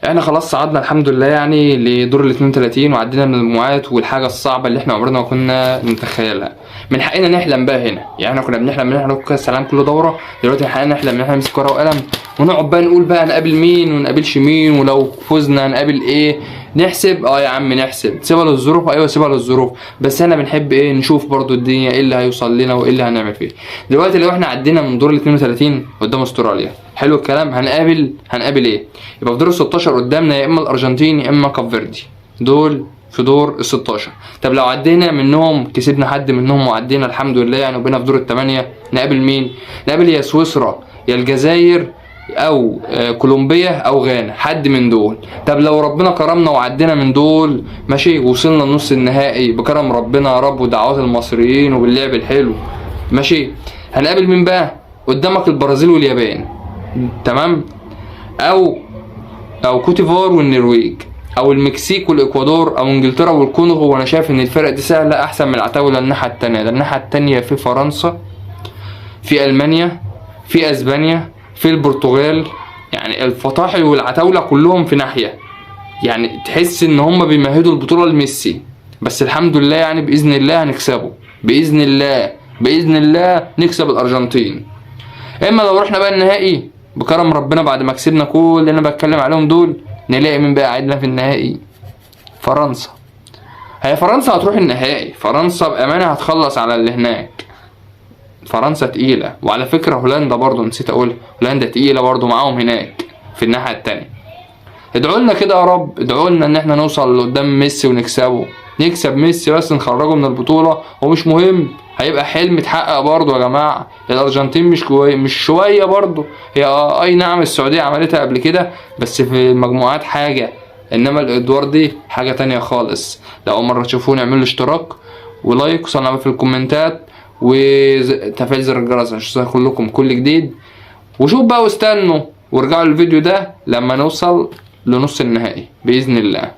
احنا خلاص صعدنا الحمد لله يعني لدور ال 32 وعدينا من المجموعات، والحاجه الصعبه اللي احنا عمرنا ما كنا نتخيلها. من حقنا نحلم بقى هنا، يعني احنا كنا بنحلم ان احنا ناخد كاس العالم كل دوره، دلوقتي من حقنا نحلم ان احنا نمسك ورقه وقلم ونقعد بقى نقول بقى نقابل مين ونقابلش مين، ولو فزنا نقابل ايه، نحسب. يا عم نحسب، سيبها للظروف. ايوه سيبها للظروف، بس احنا بنحب ايه، نشوف برضو الدنيا ايه اللي هيوصل لنا وايه اللي هنعمل فيه. دلوقتي لو احنا عدينا من دور ال 32 قدام استراليا، حلو الكلام، هنقابل ايه؟ يبقى في دور ال 16 قدامنا يا اما الارجنتين يا اما كاب فيردي، دول في دور ال 16. طب لو عدينا منهم، كسبنا حد منهم وعدينا الحمد لله يعني، وبقينا في دور الثمانيه، نقابل مين؟ نقابل يا سويسرا يا الجزائر او كولومبيا او غانا، حد من دول. طب لو ربنا كرمنا وعدينا من دول ماشي، وصلنا لنص النهائي بكرم ربنا يا رب ودعوات المصريين وباللعب الحلو ماشي، هنقابل مين بقى؟ قدامك البرازيل واليابان، تمام، او كوتيفوار والنرويج، او المكسيك والاكوادور، او انجلترا والكونغو. وانا شايف ان الفرق دي سهله احسن من العتاوله الناحيه التانيه. ده الناحيه التانيه في فرنسا، في المانيا، في اسبانيا، في البرتغال، يعني الفطاحل والعتاوله كلهم في ناحيه، يعني تحس ان هم بيمهدوا البطوله لميسي. بس الحمد لله يعني باذن الله هنكسبه، باذن الله نكسب الارجنتين. اما لو رحنا بقى النهائي بكرم ربنا بعد ما كسبنا كل اللي انا بتكلم عليهم دول، نلاقي مين بقى قاعدنا في النهائي؟ فرنسا. هي فرنسا هتروح النهائي، فرنسا بامانه هتخلص على اللي هناك. فرنسا تقيله، وعلى فكره هولندا برضو نسيت اقول، هولندا تقيله برضو معاهم هناك في الناحيه التانيه. ادعوا لنا كده يا رب، ادعوا لنا ان احنا نوصل لقدام ميسي ونكسبه، نكسب ميسي بس نخرجه من البطوله، ومش مهم، هيبقى حلم اتحقق برضه يا جماعه. الارجنتين مش شويه برضه، هي اي نعم السعوديه عملتها قبل كده بس في المجموعات حاجه، انما الادوار دي حاجه تانية خالص. لو اول مره تشوفوني اعملوا اشتراك ولايك وصلنا في الكومنتات وتفعيل زر الجرس عشان يوصل لكم كل جديد. وشوف بقى واستنوا وارجعوا الفيديو ده لما نوصل لنص النهائي بإذن الله.